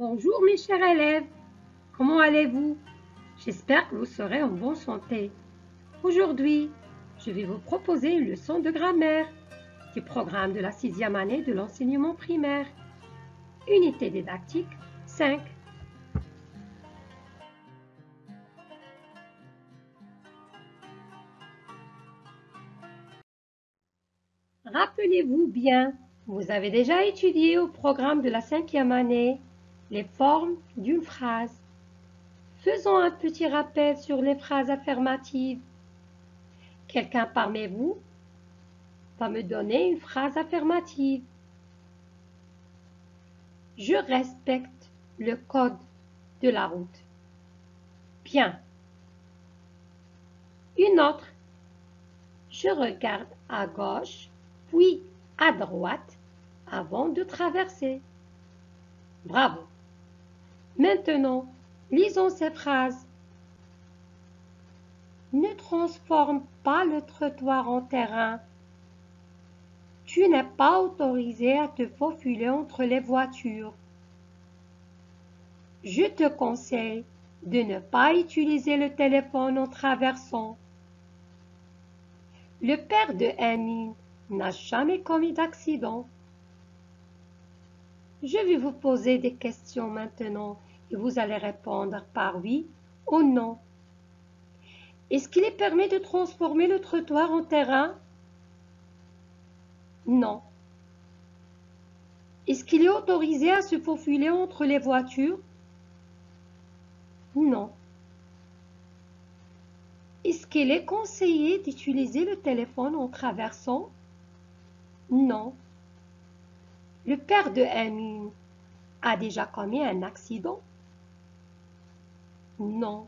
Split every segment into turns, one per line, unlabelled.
Bonjour mes chers élèves, comment allez-vous? J'espère que vous serez en bonne santé. Aujourd'hui, je vais vous proposer une leçon de grammaire du programme de la 6e année de l'enseignement primaire. Unité didactique 5. Rappelez-vous bien, vous avez déjà étudié au programme de la 5e année les formes d'une phrase. Faisons un petit rappel sur les phrases affirmatives. Quelqu'un parmi vous va me donner une phrase affirmative. Je respecte le code de la route. Bien. Une autre. Je regarde à gauche, puis à droite avant de traverser. Bravo. Maintenant, lisons ces phrases. Ne transforme pas le trottoir en terrain. Tu n'es pas autorisé à te faufiler entre les voitures. Je te conseille de ne pas utiliser le téléphone en traversant. Le père de Amine n'a jamais commis d'accident. Je vais vous poser des questions maintenant et vous allez répondre par oui ou non. Est-ce qu'il est permis de transformer le trottoir en terrain? Non. Est-ce qu'il est autorisé à se faufiler entre les voitures? Non. Est-ce qu'il est conseillé d'utiliser le téléphone en traversant? Non. Le père de Amine a déjà commis un accident? Non.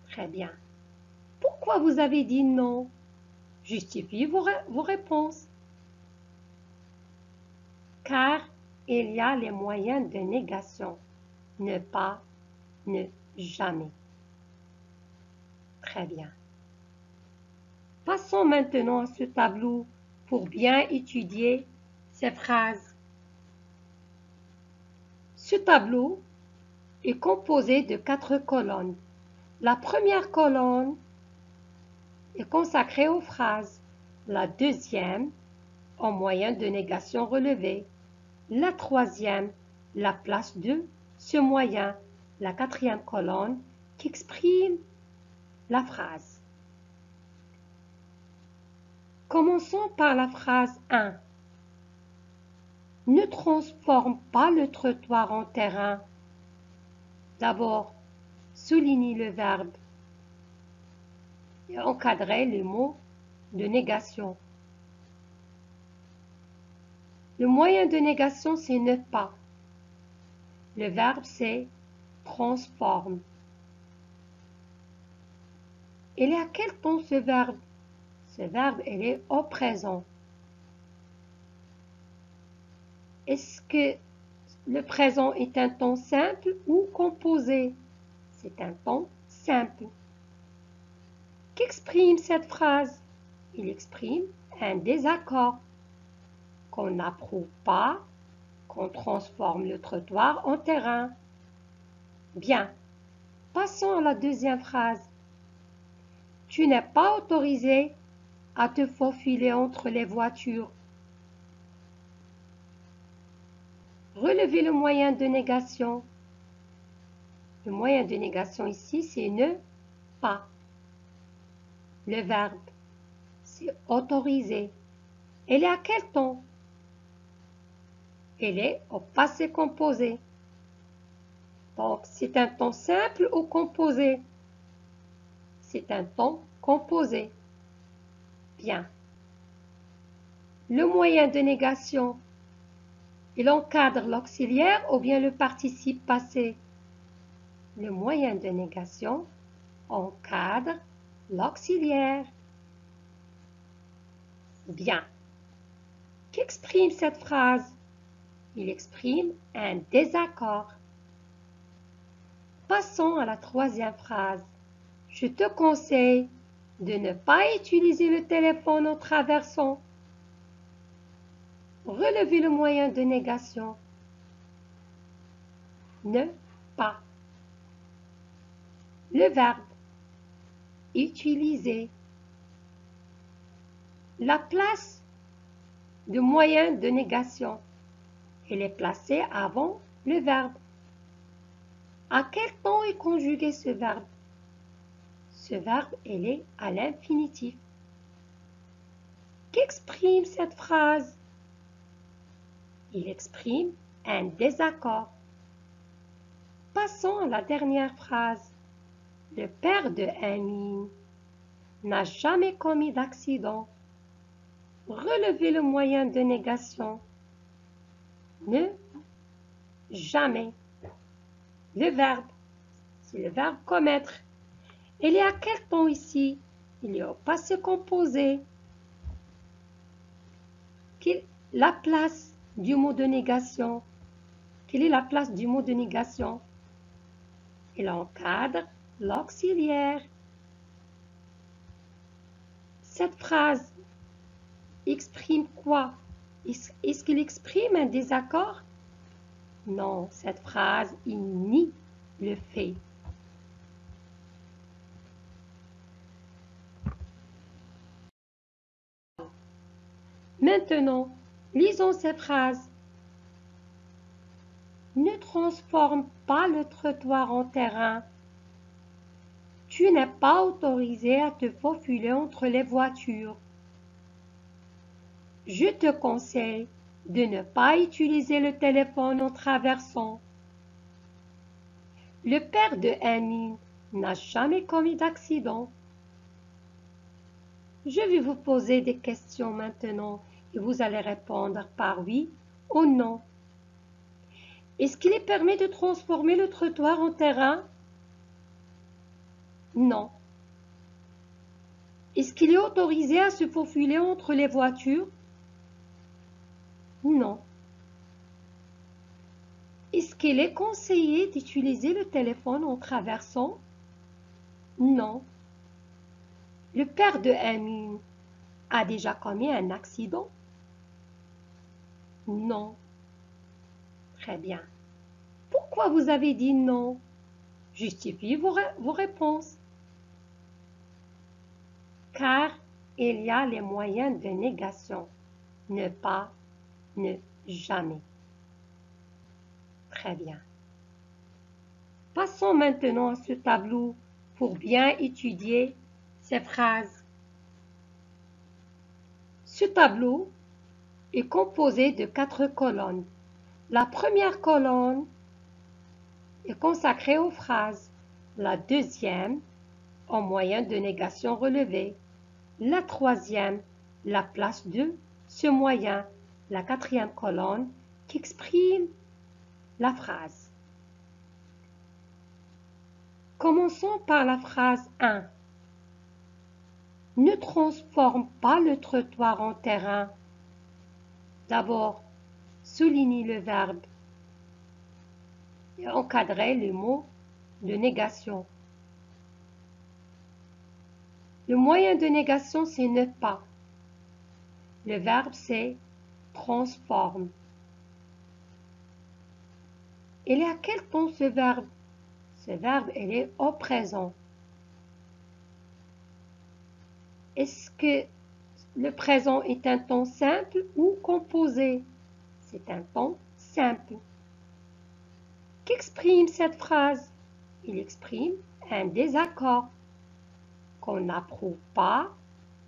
Très bien. Pourquoi vous avez dit non? Justifiez vos réponses. Car il y a les moyens de négation. Ne pas, ne jamais. Très bien. Passons maintenant à ce tableau pour bien étudier ces phrases. Ce tableau est composé de 4 colonnes. La première colonne est consacrée aux phrases. La deuxième, aux moyens de négation relevés. La troisième, la place de ce moyen. La quatrième colonne qui exprime la phrase. Commençons par la phrase 1. Ne transforme pas le trottoir en terrain. D'abord, soulignez le verbe et encadrez les mots de négation. Le moyen de négation, c'est ne pas. Le verbe, c'est transforme. Il est à quel temps ce verbe? Ce verbe, il est au présent. Est-ce que le présent est un temps simple ou composé? C'est un temps simple. Qu'exprime cette phrase? Il exprime un désaccord. Qu'on n'approuve pas, qu'on transforme le trottoir en terrain. Bien. Passons à la deuxième phrase. Tu n'es pas autorisé à te faufiler entre les voitures. Relevez le moyen de négation. Le moyen de négation ici, c'est ne pas. Le verbe, c'est autoriser. Elle est à quel temps? Elle est au passé composé. Donc, c'est un temps simple ou composé? C'est un temps composé. Bien. Le moyen de négation, il encadre l'auxiliaire ou bien le participe passé? Le moyen de négation encadre l'auxiliaire. Bien. Qu'exprime cette phrase? Il exprime un désaccord. Passons à la troisième phrase. Je te conseille de ne pas utiliser le téléphone en traversant. Relevez le moyen de négation. ne pas. Le verbe utiliser. La place de moyen de négation, elle est placée avant le verbe. À quel temps est conjugué ce verbe? Ce verbe, il est à l'infinitif. Qu'exprime cette phrase? Il exprime un désaccord. Passons à la dernière phrase. Le père de Amine n'a jamais commis d'accident. Relevez le moyen de négation. Ne, jamais. Le verbe, c'est le verbe commettre. Il est à quel temps ici? Il est au passé composé. La place du mot de négation. Quelle est la place du mot de négation? Il encadre l'auxiliaire. Cette phrase exprime quoi? Est-ce qu'il exprime un désaccord? Non, cette phrase, il nie le fait. Maintenant, lisons ces phrases. Ne transforme pas le trottoir en terrain. Tu n'es pas autorisé à te faufiler entre les voitures. Je te conseille de ne pas utiliser le téléphone en traversant. Le père de Amine n'a jamais commis d'accident. Je vais vous poser des questions maintenant et vous allez répondre par oui ou non. Est-ce qu'il est permis de transformer le trottoir en terrain? Non. Est-ce qu'il est autorisé à se faufiler entre les voitures? Non. Est-ce qu'il est conseillé d'utiliser le téléphone en traversant? Non. Le père de Amine a déjà commis un accident? Non. Très bien. Pourquoi vous avez dit non? Justifiez vos réponses. Car il y a les moyens de négation. Ne pas, ne jamais. Très bien. Passons maintenant à ce tableau pour bien étudier ces phrases. Ce tableau est composé de 4 colonnes. La première colonne est consacrée aux phrases. La deuxième, aux moyens de négation relevés. La troisième, la place de ce moyen. La quatrième colonne qui exprime la phrase. Commençons par la phrase 1. Ne transforme pas le trottoir en terrain. D'abord, soulignez le verbe et encadrez le mot de négation. Le moyen de négation, c'est ne pas. Le verbe, c'est transforme. Il est à quel temps ce verbe? Ce verbe, il est au présent. Est-ce que le présent est un temps simple ou composé? C'est un temps simple. Qu'exprime cette phrase? Il exprime un désaccord. Qu'on n'approuve pas,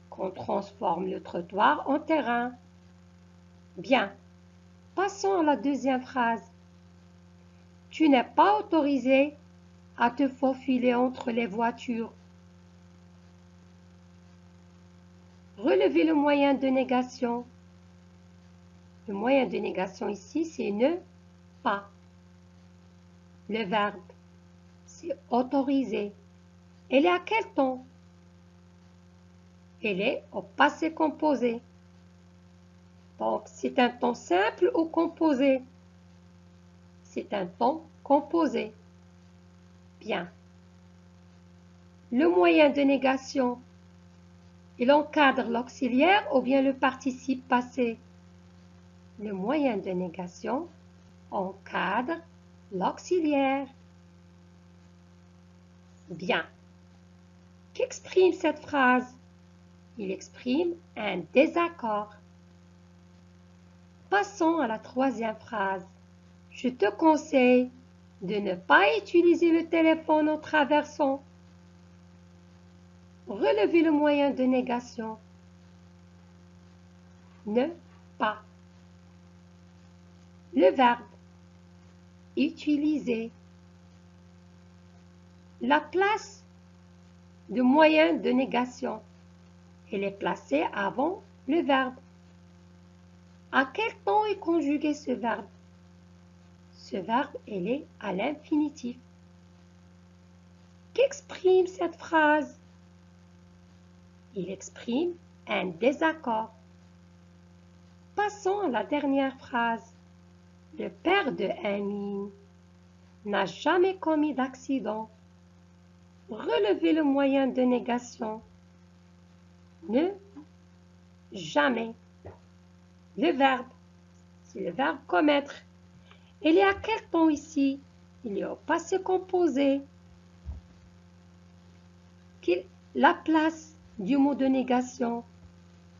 qu'on transforme le trottoir en terrain. Bien. Passons à la deuxième phrase. Tu n'es pas autorisé à te faufiler entre les voitures. Relevez le moyen de négation. Le moyen de négation ici, c'est ne pas. Le verbe, c'est autoriser. Elle est à quel temps? Elle est au passé composé. Donc, c'est un temps simple ou composé? C'est un temps composé. Bien. Le moyen de négation, il encadre l'auxiliaire ou bien le participe passé? Le moyen de négation encadre l'auxiliaire. Bien. Qu'exprime cette phrase? Il exprime un désaccord. Passons à la troisième phrase. Je te conseille de ne pas utiliser le téléphone en traversant. Relevez le moyen de négation. Ne pas. Le verbe utiliser. La place de moyen de négation, elle est placée avant le verbe. À quel temps est conjugué ce verbe? Ce verbe, il est à l'infinitif. Qu'exprime cette phrase? Il exprime un désaccord. Passons à la dernière phrase. Le père de Amine n'a jamais commis d'accident. Relevez le moyen de négation. Ne, jamais. Le verbe, c'est le verbe commettre. Il est à quel temps ici? Il est au passé composé. La place du mot de négation.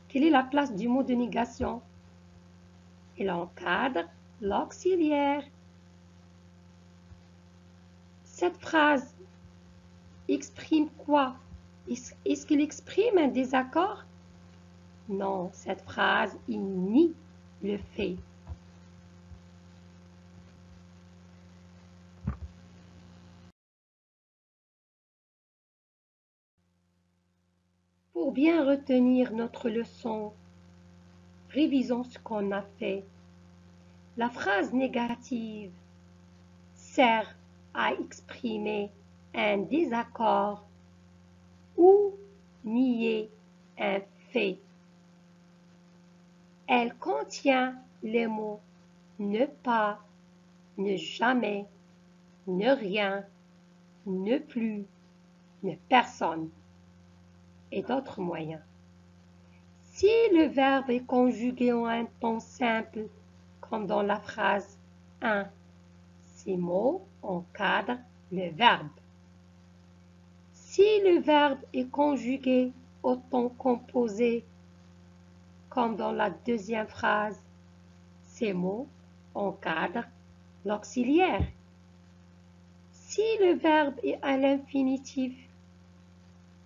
Quelle est la place du mot de négation? Il encadre l'auxiliaire. Cette phrase exprime quoi? Est-ce qu'il exprime un désaccord? Non, cette phrase, il nie le fait. Pour bien retenir notre leçon, révisons ce qu'on a fait. La phrase négative sert à exprimer un désaccord ou nier un fait. Elle contient les mots ne pas, ne jamais, ne rien, ne plus, ne personne et d'autres moyens. Si le verbe est conjugué en un temps simple, comme dans la phrase 1, ces mots encadrent le verbe. Si le verbe est conjugué au temps composé, comme dans la deuxième phrase, ces mots encadrent l'auxiliaire. Si le verbe est à l'infinitif,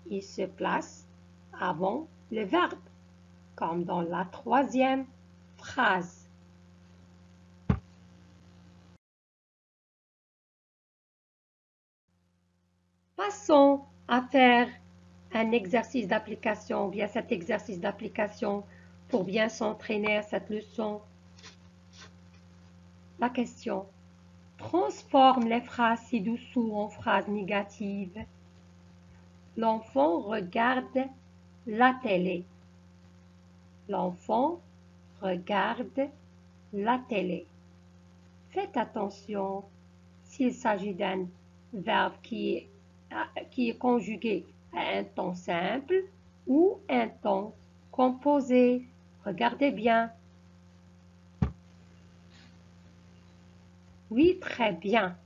il se place avant le verbe, comme dans la troisième phrase. Passons à faire un exercice d'application, ou bien cet exercice d'application pour bien s'entraîner à cette leçon. La question: transforme les phrases ci-dessous en phrases négatives. L'enfant regarde la télé. L'enfant regarde la télé. Faites attention s'il s'agit d'un verbe qui est conjugué à un temps simple ou un temps composé. Regardez bien. Oui, très bien.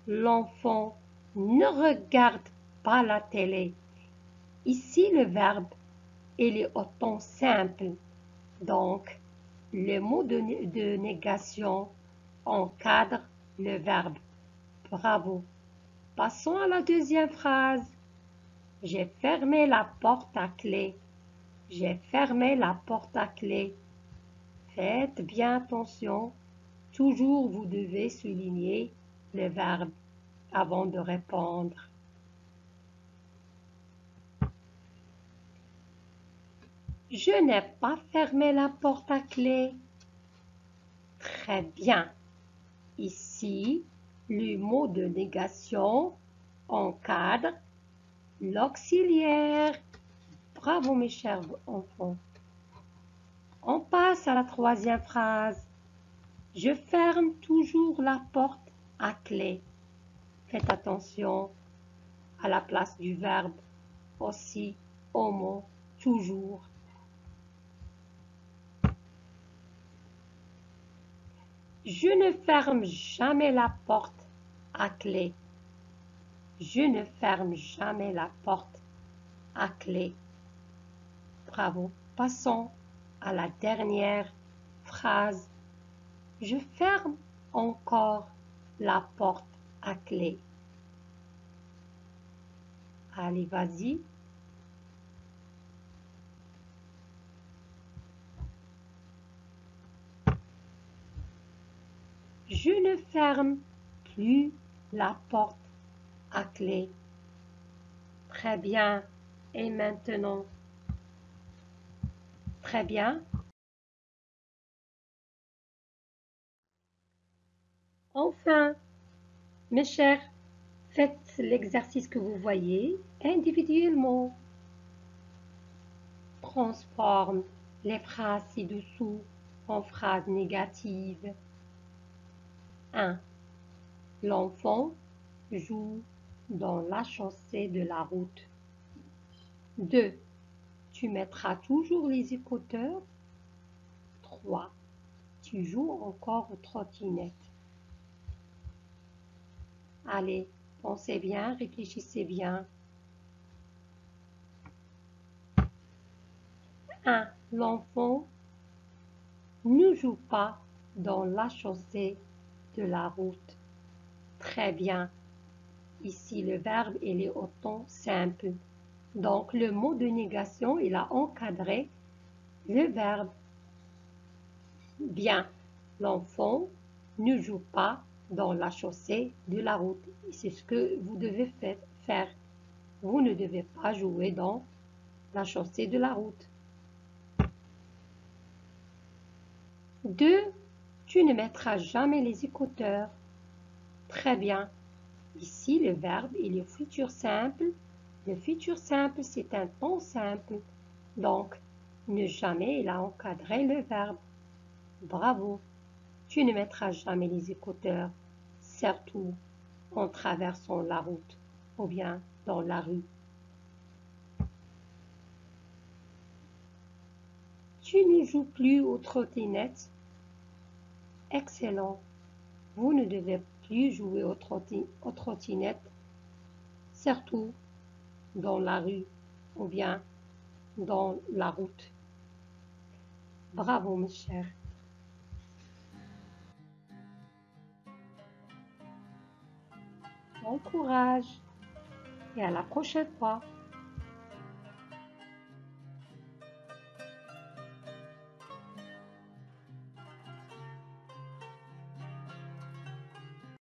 L'enfant ne regarde pas la télé. Ici, le verbe, il est au temps simple. Donc, le mot de négation encadre le verbe. Bravo. Passons à la deuxième phrase. J'ai fermé la porte à clé. J'ai fermé la porte à clé. Faites bien attention. Toujours vous devez souligner le verbe avant de répondre. Je n'ai pas fermé la porte à clé. Très bien. Ici, le mot de négation encadre l'auxiliaire. Bravo mes chers enfants. On passe à la troisième phrase. Je ferme toujours la porte à clé. Faites attention à la place du verbe, aussi au mot toujours. Je ne ferme jamais la porte à clé. Je ne ferme jamais la porte à clé. Bravo. Passons à la dernière phrase. Je ferme encore la porte à clé. Allez, vas-y. Je ne ferme plus la porte à clé. Très bien. Et maintenant? Très bien. Enfin, mes chers, faites l'exercice que vous voyez individuellement. Transforme les phrases ci-dessous en phrases négatives. 1. L'enfant joue dans la chaussée de la route. 2. Tu mettras toujours les écouteurs. 3. Tu joues encore aux trottinettes. Allez, pensez bien, réfléchissez bien. 1. L'enfant ne joue pas dans la chaussée de la route. Très bien. Ici, le verbe, il est au temps simple. Donc, le mot de négation, il a encadré le verbe. Bien. L'enfant ne joue pas dans la chaussée de la route. C'est ce que vous devez faire. Vous ne devez pas jouer dans la chaussée de la route. 2. Tu ne mettras jamais les écouteurs. Très bien. Ici, le verbe, il est futur simple. Le futur simple, c'est un temps simple. Donc, ne jamais, il a encadré le verbe. Bravo. Tu ne mettras jamais les écouteurs, surtout en traversant la route ou bien dans la rue. Tu ne joues plus aux trottinettes. Excellent. Vous ne devez plus jouer aux trottinettes, surtout dans la rue ou bien dans la route. Bravo, mes chers. Bon courage et à la prochaine fois.